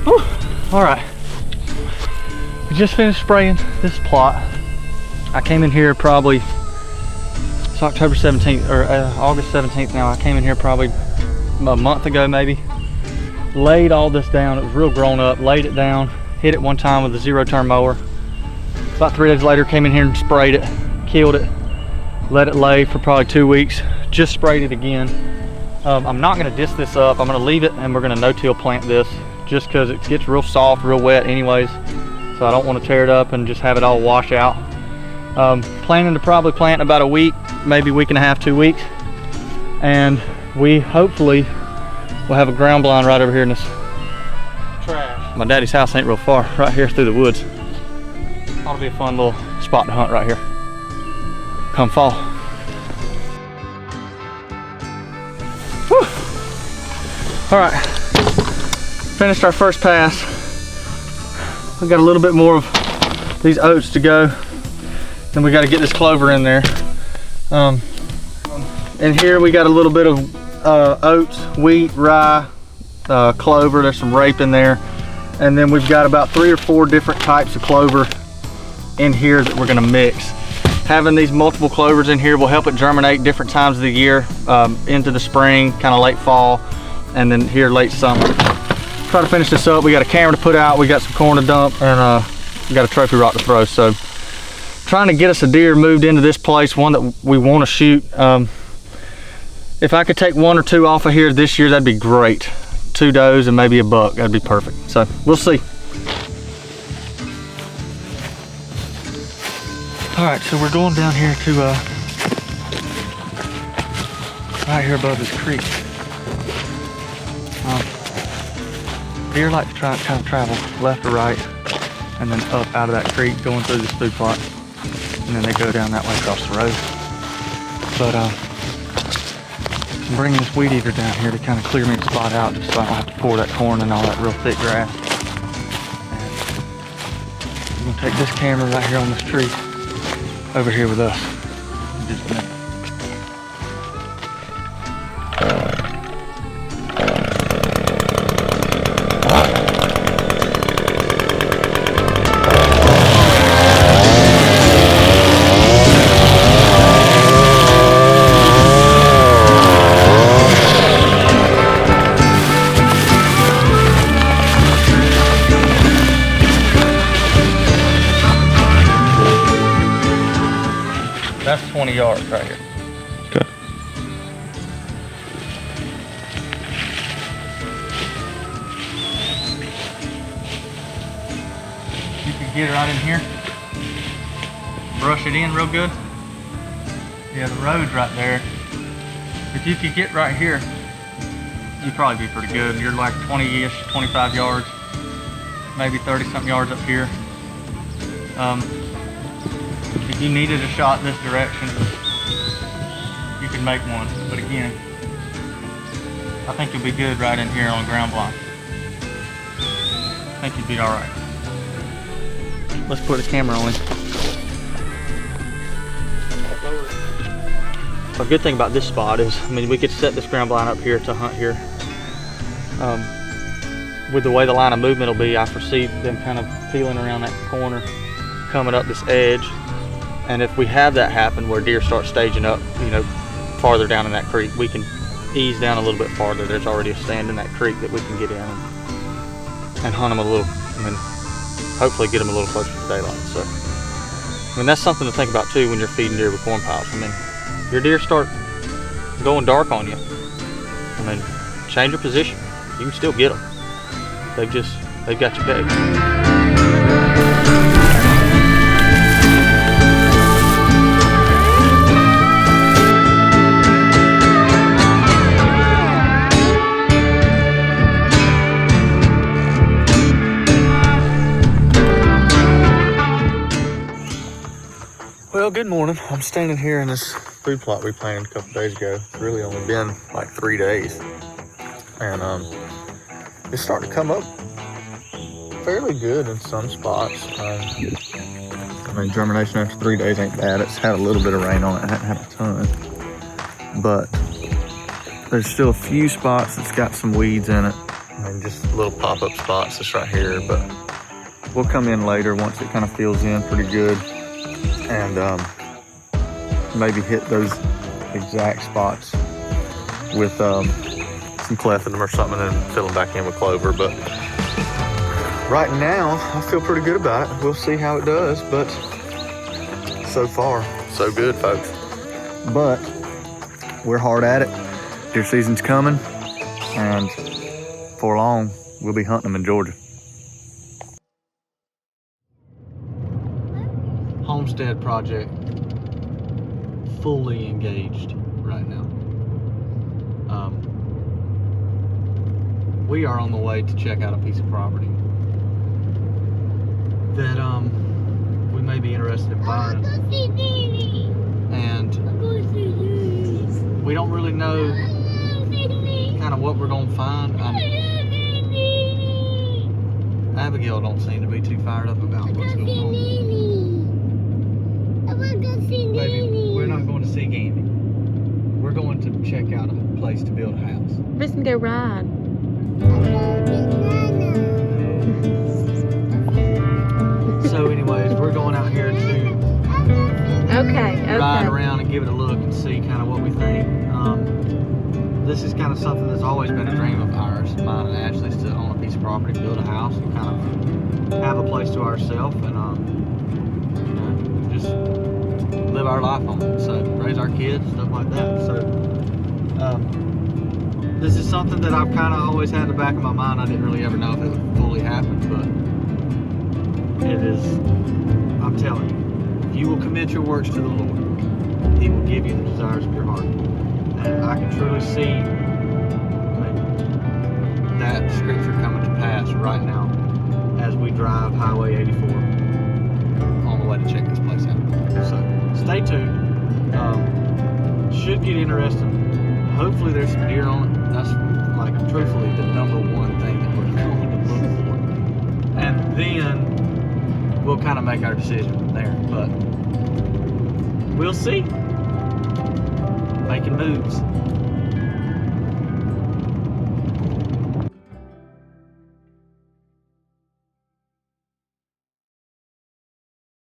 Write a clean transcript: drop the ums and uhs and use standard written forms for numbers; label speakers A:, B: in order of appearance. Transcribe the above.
A: Whew. All right, we just finished spraying this plot. I came in here probably, it's October 17th or August 17th now. I came in here probably a month ago maybe. Laid all this down. It was real grown up. Laid it down, hit it one time with a 0-turn mower. About 3 days later, came in here and sprayed it, killed it, let it lay for probably 2 weeks. Just sprayed it again. I'm not gonna disc this up. I'm gonna leave it and we're gonna no-till plant this just because it gets real soft, real wet anyways. So I don't want to tear it up and just have it all wash out. Planning to probably plant in about a week, maybe week and a half, 2 weeks. And we hopefully will have a ground blind right over here in this trash. My daddy's house ain't real far, right here through the woods. Ought to be a fun little spot to hunt right here come fall. Whew. All right, finished our first pass. We got a little bit more of these oats to go. Then we got to get this clover in there. And here we got a little bit of oats, wheat, rye, clover. There's some rape in there. And then we've got about 3 or 4 different types of clover in here that we're gonna mix. Having these multiple clovers in here will help it germinate different times of the year, into the spring, kind of late fall, and then here late summer. Try to finish this up. We got a camera to put out, we got some corn to dump, and we got a trophy rock to throw. So trying to get us a deer moved into this place, one that we want to shoot. If I could take 1 or 2 off of here this year, that'd be great. 2 does and maybe a buck, that'd be perfect. So we'll see. All right, so we're going down here to right here above this creek. Deer like to kind of travel left or right and then up out of that creek, going through this food plot, and then they go down that way across the road. But I'm bringing this weed eater down here to kind of clear me the spot out, just so I don't have to pour that corn and all that real thick grass. And I'm gonna take this camera right here on this tree over here with us in just a minute. That's 20 yards right here.
B: Okay.
A: You can get it right in here. Brush it in real good. Yeah, the road's right there. If you could get right here, you'd probably be pretty good. You're like 20-ish, 25 yards, maybe 30-something yards up here. If you needed a shot this direction, you can make one. But again, I think you'll be good right in here on ground blind. I think you'd be all right. Let's put the camera on. A good thing about this spot is, I mean, we could set this ground blind up here to hunt here. With the way the line of movement will be, I foresee them kind of peeling around that corner, coming up this edge. And if we have that happen where deer start staging up, you know, farther down in that creek, we can ease down a little bit farther. There's already a stand in that creek that we can get in and hunt them a little, I mean, hopefully get them a little closer to daylight. So, I mean, that's something to think about too when you're feeding deer with corn piles. I mean, your deer start going dark on you, I mean, change your position. You can still get them. They've got you pegged. Well, good morning. I'm standing here in this food plot we planted a couple days ago. It's really only been like 3 days. And it's starting to come up fairly good in some spots. I mean, germination after 3 days ain't bad. It's had a little bit of rain on it. I haven't had a ton. But there's still a few spots that's got some weeds in it. and just little pop-up spots just right here, but we'll come in later once it kind of fills in pretty good, and maybe hit those exact spots with some clefting them or something and then fill them back in with clover. But right now, I feel pretty good about it. We'll see how it does, but so far, so good, folks. But we're hard at it. Deer season's coming, and before long, we'll be hunting them in Georgia. Homestead project fully engaged right now. We are on the way to check out a piece of property that we may be interested in buying, and we don't really know kind of what we're gonna find. Abigail don't seem to be too fired up about what's going on. Baby, we're not going to see Gandy. We're going to check out a place to build a house.
B: We're just gonna go ride.
A: So anyways, we're going out here to ride around and give it a look and see kind of what we think. This is kind of something that's always been a dream of ours, mine and Ashley's, to own a piece of property, build a house, and kind of have a place to ourselves, and you know, just live our life on it. So raise our kids, stuff like that. So this is something that I've kind of always had in the back of my mind. I didn't really ever know if it would fully happen, but it is. I'm telling you, if you will commit your works to the Lord, He will give you the desires of your heart. And I can truly see that scripture coming to pass right now as we drive Highway 84 on the way to check this place out. So stay tuned. Should get interesting. Hopefully there's some deer on it. That's, like, truthfully the number one thing that we're going to look for. And then we'll kind of make our decision from there. But we'll see. Making moves.